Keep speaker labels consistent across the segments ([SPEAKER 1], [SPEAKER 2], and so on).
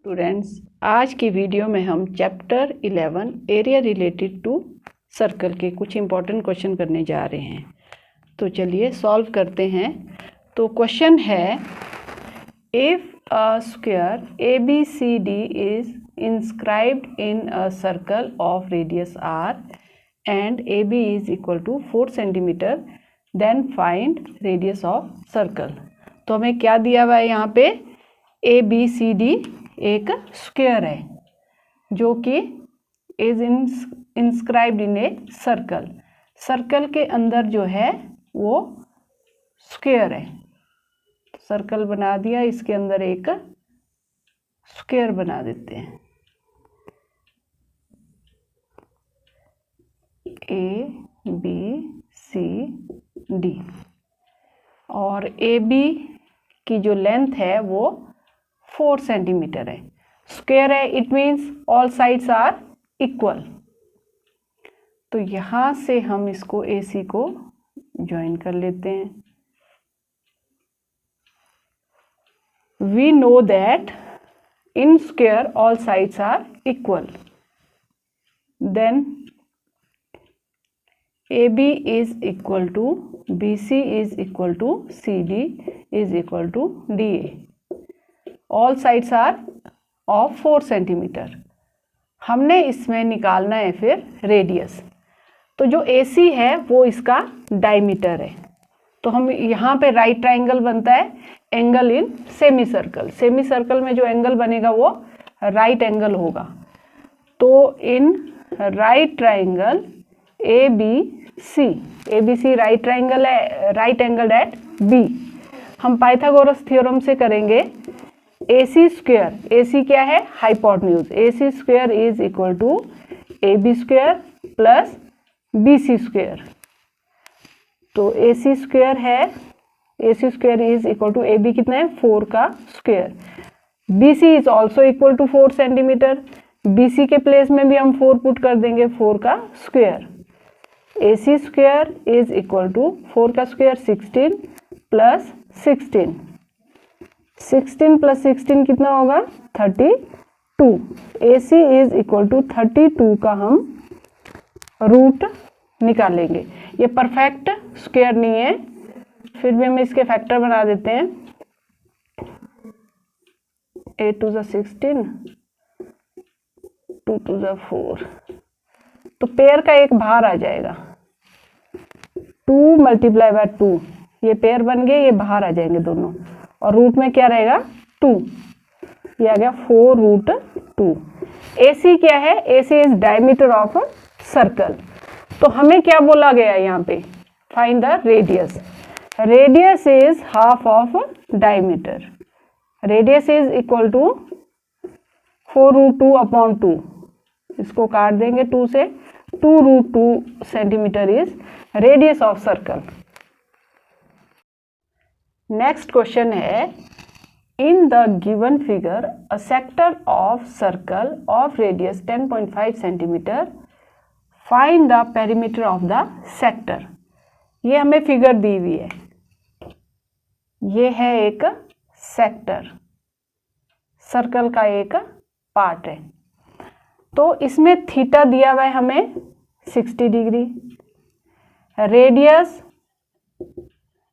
[SPEAKER 1] Students, आज की video में हम chapter 11 area related to circle के कुछ इम्पॉर्टेंट क्वेश्चन करने जा रहे हैं। तो चलिए सॉल्व करते हैं। तो क्वेश्चन है, if a square ABCD is inscribed in a circle of radius R and AB is equal to 4 centimetre, then find radius of circle. तो हमें क्या दिया हुआ है यहाँ पे? ABCD एक स्क्वायर है जो कि is inscribed in a circle. Circle के अंदर जो है वो स्क्वायर है। सर्कल बना दिया, इसके अंदर एक स्क्वायर बना देते हैं। ABCD और AB की जो लेंथ है वो 4 सेंटीमीटर है। स्क्वायर है, it means all sides are equal. तो यहाँ से हम इसको AC को ज्वाइन कर लेते हैं। We know that in square all sides are equal, then AB is equal to BC is equal to CD is equal to DA। All sides are of 4 centimetre. हमने इसमें निकालना है फिर रेडियस। तो जो AC है वो इसका डायमीटर है। तो हम यहाँ पे राइट ट्राइंगल बनता है, angle in semi circle. Semi circle में जो एंगल बनेगा वो राइट एंगल होगा। तो in right triangle ABC right triangle है, राइट एंगल एट B। हम पाइथागोरस थ्योरम से करेंगे AC स्क्वायर। AC क्या है? Hypotenuse. AC square is equal to AB square plus BC square. तो AC स्क्वायर है, AC square is equal to AB कितना है? 4 का square. BC is also equal to 4 centimetre. BC के प्लेस में भी हम 4 पुट कर देंगे, 4 का square. AC square is equal to 4 का स्क्वायर 16 प्लस 16। 16 प्लस 16 कितना होगा? 32। AC इज इक्वल टू 32 का हम रूट निकालेंगे। ये परफेक्ट स्क्वायर नहीं है, फिर भी हम इसके फैक्टर बना देते हैं। 8 टू ज़ 16, 2 टू ज़ 4। तो पेयर का एक बाहर आ जाएगा, 2 मल्टीप्लाई बाय 2। ये पेयर बन गए, ये बाहर आ जाएंगे दोनों। और रूट में क्या रहेगा? 2। ये आ गया 4 रूट 2। AC क्या है? AC is diameter of circle. तो हमें क्या बोला गया यहाँ पे? Find the radius. Radius is half of diameter. Radius is equal to 4 root 2 upon 2। इसको काट देंगे 2 से। 2 root 2 centimetre is radius of circle. Next question है, in the given figure a sector of circle of radius 10.5 centimetre, find the perimeter of the sector. ये हमें figure दी हुई है। ये है एक सेक्टर, सर्कल का एक पार्ट है। तो इसमें थीटा दिया हुआ है हमें 60 degree. Radius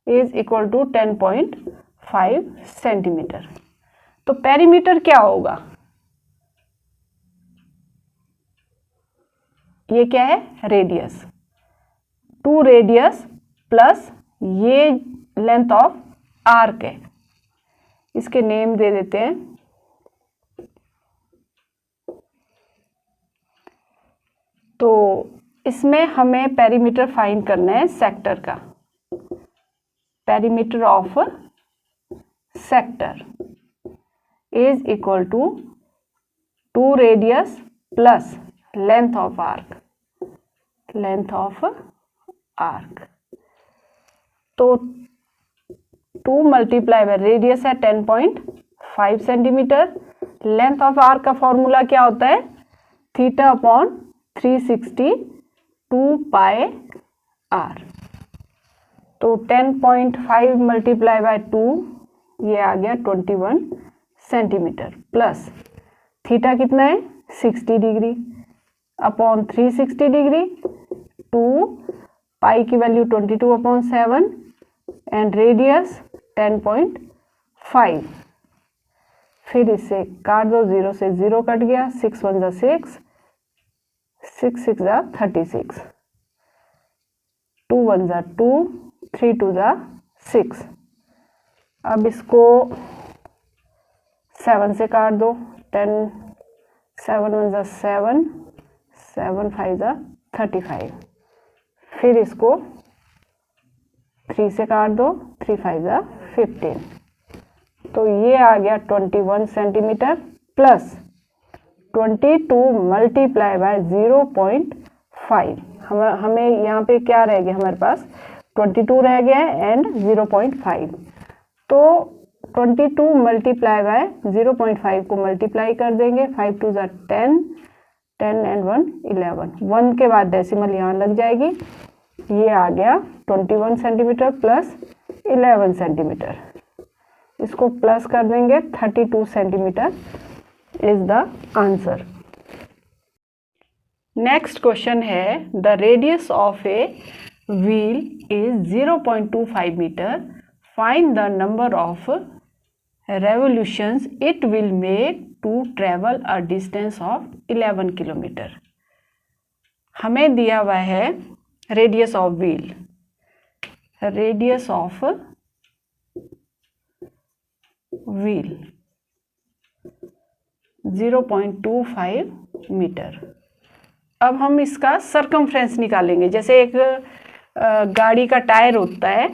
[SPEAKER 1] is equal to 10.5 centimetre. तो पेरीमीटर क्या होगा? ये क्या है? रेडियस। 2 रेडियस प्लस ये लेंथ ऑफ आर्क है। इसके नेम दे देते हैं। तो इसमें हमें पेरीमीटर फाइंड करना है सेक्टर का। Perimeter of sector is equal to 2 radius plus length of arc. Length of arc तो 2 मल्टीप्लाई बाय रेडियस है 10.5 सेंटीमीटर। लेंथ ऑफ आर्क का फॉर्मूला क्या होता है? Theta upon 360 2 pi r. तो 10.5 मल्टीप्लाई बाय 2, ये आ गया 21 सेंटीमीटर प्लस थीटा कितना है 60 डिग्री अपॉन 360 डिग्री, 2 पाई की वैल्यू 22/7 एंड रेडियस 10.5। फिर इससे काट दो, 0 से 0 कट गया, 6 1 = 6, 6 6 = 36, 2 1 = 2, 3 2 = 6। अब इसको 7 से काट दो, 10, 7 1 = 7, 7 5 = 35। फिर इसको 3 से काट दो, 3 5 = 15। तो ये आ गया 21 सेंटीमीटर प्लस 22 मल्टीप्लाई बाय 0.5। हमें यहाँ पे क्या रह गया, हमारे पास 22 रह गया है एंड 0.5। तो 22 मल्टीप्लाई बाय 0.5 को मल्टीप्लाई कर देंगे, 5 2 = 10, 10 एंड 1 11, 1 के बाद डेसिमल यहाँ लग जाएगी। ये आ गया 21 सेंटीमीटर प्लस 11 सेंटीमीटर, इसको प्लस कर देंगे, 32 centimetre is the answer. Next question है, the radius of a wheel is 0.25 metre, find the number of revolutions it will make to travel a distance of 11 kilometre. हमें दिया हुआ है radius of wheel, radius of wheel 0.25 metre. अब हम इसका circumference निकालेंगे। जैसे एक गाड़ी का टायर होता है,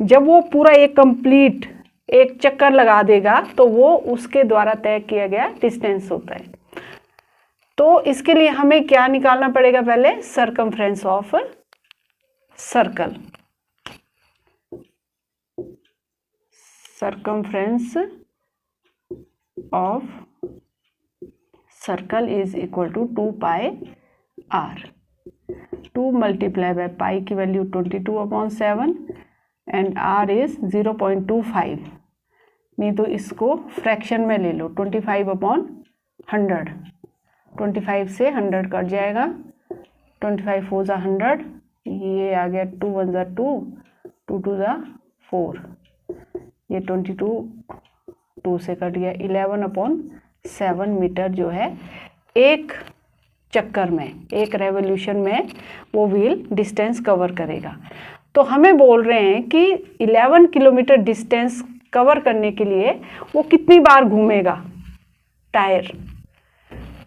[SPEAKER 1] जब वो पूरा एक कंप्लीट एक चक्कर लगा देगा तो वो उसके द्वारा तय किया गया डिस्टेंस होता है। तो इसके लिए हमें क्या निकालना पड़ेगा, पहले circumference of circle. Circumference of circle is equal to 2 pi r। 2 multiply by pi की वैल्यू 22/7 एंड r इज 0.25। नहीं तो इसको फ्रैक्शन में ले लो, 25/100। 25 से 100 कट जाएगा, 25 4 = 100, ये आ गया 2 1 = 2, 2 2 = 4, ये 22 2 से कट गया, 11/7 मीटर जो है एक चक्कर में, एक रेवोल्यूशन में वो व्हील डिस्टेंस कवर करेगा। तो हमें बोल रहे हैं कि 11 किलोमीटर डिस्टेंस कवर करने के लिए वो कितनी बार घूमेगा टायर।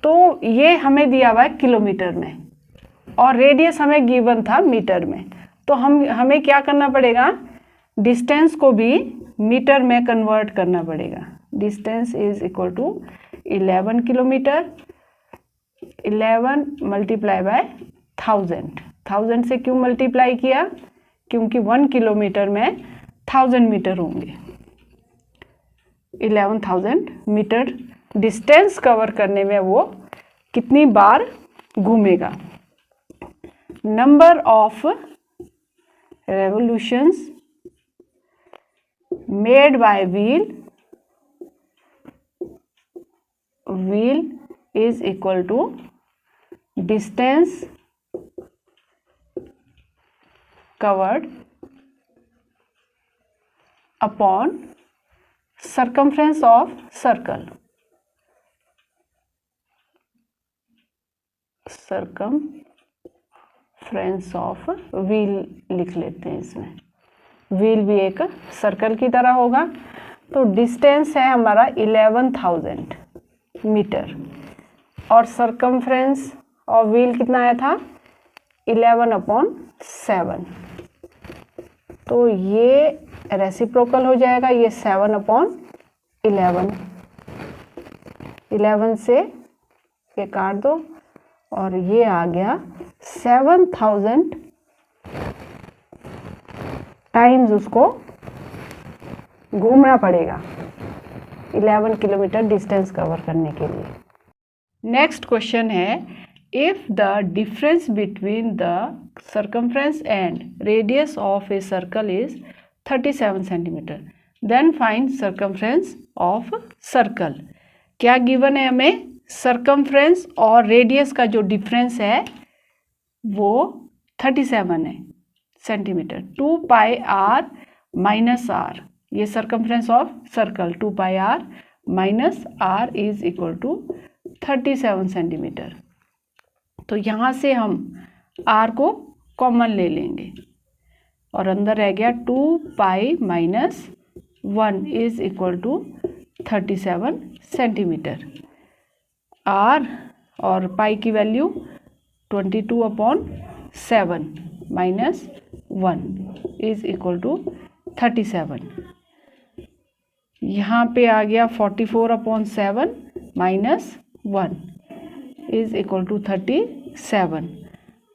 [SPEAKER 1] तो ये हमें दिया हुआ है किलोमीटर में और रेडियस हमें गिवन था मीटर में। तो हमें क्या करना पड़ेगा, डिस्टेंस को भी मीटर में कन्वर्ट करना पड़ेगा। Distance is equal to 11 kilometre, 11 multiply by 1000। 1000 से क्यों मल्टीप्लाई किया, क्योंकि 1 किलोमीटर में 1000 मीटर होंगे। 11,000 मीटर डिस्टेंस कवर करने में वो कितनी बार घूमेगा। Number of revolutions made by wheel is equal to distance covered upon circumference of circle। circumference of wheel लिख लेते हैं इसमें। व्हील भी एक सर्कल की तरह होगा। तो डिस्टेंस है हमारा 11,000 मीटर और सरकमफ्रेंस ऑफ व्हील कितना आया था 11/7। तो ये रेसिप्रोकल हो जाएगा, ये 7/11। 11 से ये काट दो और ये आ गया 7000 टाइम्स उसको घूमना पड़ेगा 11 किलोमीटर डिस्टेंस कवर करने के लिए। नेक्स्ट क्वेश्चन है, if the difference between the circumference and radius of a circle is 37 centimetre, then find circumference of circle। क्या गिवन है हमें, सरकमफ्रेंस और रेडियस का जो डिफरेंस है वो 37 है centimetre. 2 pi R minus R, ये circumference of circle 2 pi R minus R is equal to 37 centimetre. तो यहाँ से हम आर को कॉमन ले लेंगे और अंदर रह गया 2 pi minus 1 is equal to 37 centimetre. R और पाई की value 22/7 minus 1 is equal to 37। यहाँ पे आ गया 44/7 minus 1 is equal to 37।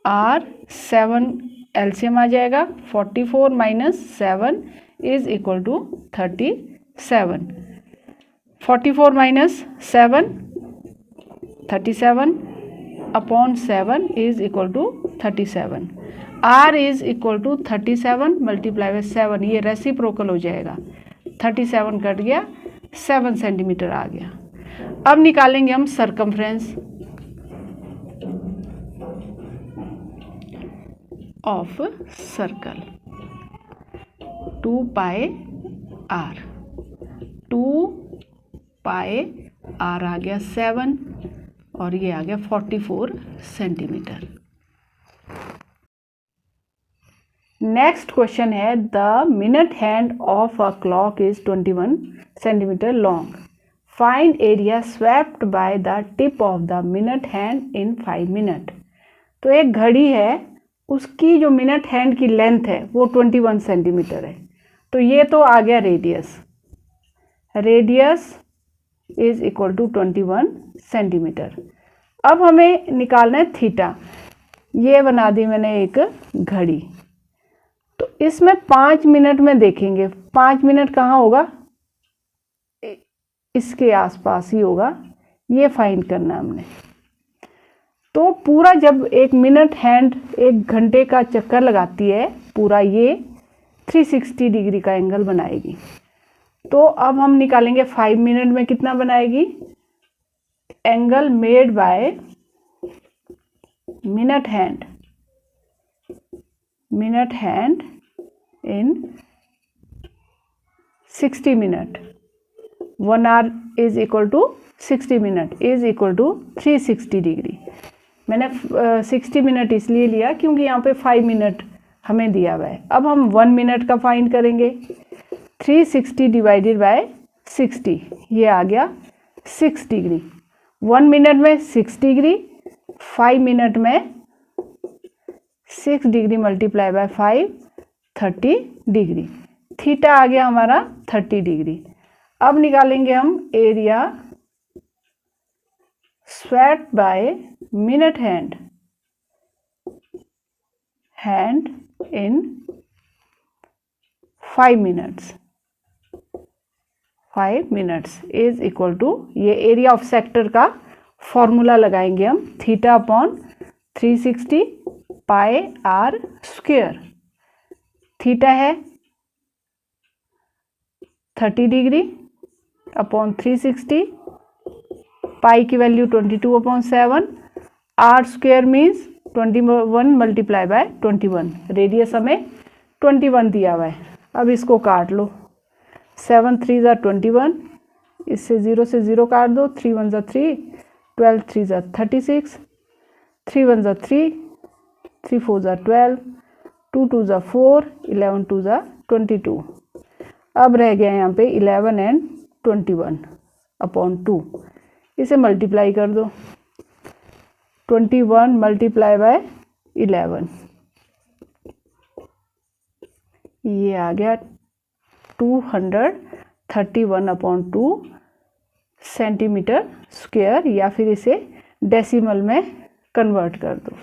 [SPEAKER 1] R 7 LCM आ जाएगा, 44 minus 7 is equal to 37। 44 minus 7 37/7 is equal to 37। R is equal to 37 multiply by 7, ये reciprocal हो जाएगा। 37 कट गया, 7 सेंटीमीटर आ गया। अब निकालेंगे हम circumference of circle 2 pi r. 2 pi r आ गया 7 और ये आ गया 44 सेंटीमीटर। नेक्स्ट क्वेश्चन है the minute hand of a clock is 21 centimetre long. Find area swept by the tip of the minute hand in 5 minute. तो एक घड़ी है, उसकी जो मिनट हैंड की लेंथ है वो 21 सेंटीमीटर है। तो ये तो आ गया radius. Radius is equal to 21 centimetre. अब हमें निकालना है थीटा। ये बना दी मैंने एक घड़ी। तो इसमें 5 मिनट में देखेंगे, 5 मिनट कहाँ होगा, इसके आसपास ही होगा, ये फाइंड करना हमने। तो पूरा जब एक मिनट हैंड 1 घंटे का चक्कर लगाती है पूरा, ये 360 डिग्री का एंगल बनाएगी। तो अब हम निकालेंगे 5 मिनट में कितना बनाएगी। Angle made by minute hand in 60 minute. 1 hour is equal to 60 minute is equal to 360 degree. मैंने 60 मिनट इसलिए लिया क्योंकि यहाँ पे 5 मिनट हमें दिया हुआ है। अब हम 1 मिनट का फाइंड करेंगे। 360 डिवाइडेड बाय 60, ये आ गया 6 डिग्री। 1 मिनट में 6 डिग्री, 5 मिनट में 6 degree multiply by 5, 30 degree. Theta आ गया हमारा 30 डिग्री। अब निकालेंगे हम area swept by minute hand in 5 minutes. 5 minutes is equal to, ये एरिया ऑफ सेक्टर का फॉर्मूला लगाएंगे हम, theta upon 360 pi r square. Theta है 30 डिग्री अपॉन 360, पाई की value 22/7, r square means 21 multiply by 21। Radius हमें 21 दिया हुआ है। अब इसको काट लो, 7 3 ज़ा 21, इससे 0 से 0 काट दो, 3 1 ज़ा 3, 12 3 ज़ा 36, 3 1 ज़ा 3, 3 4 ज़ा 12, 2 2 ज़ा 4, 11 2 ज़ा 22। अब रह गया यहाँ पे 11 एंड 21/2, इसे मल्टीप्लाई कर दो। 21 मल्टीप्लाई बाय 11, ये आ गया 231/2 सेंटीमीटर स्क्वायर, या फिर इसे डेसिमल में कन्वर्ट कर दो।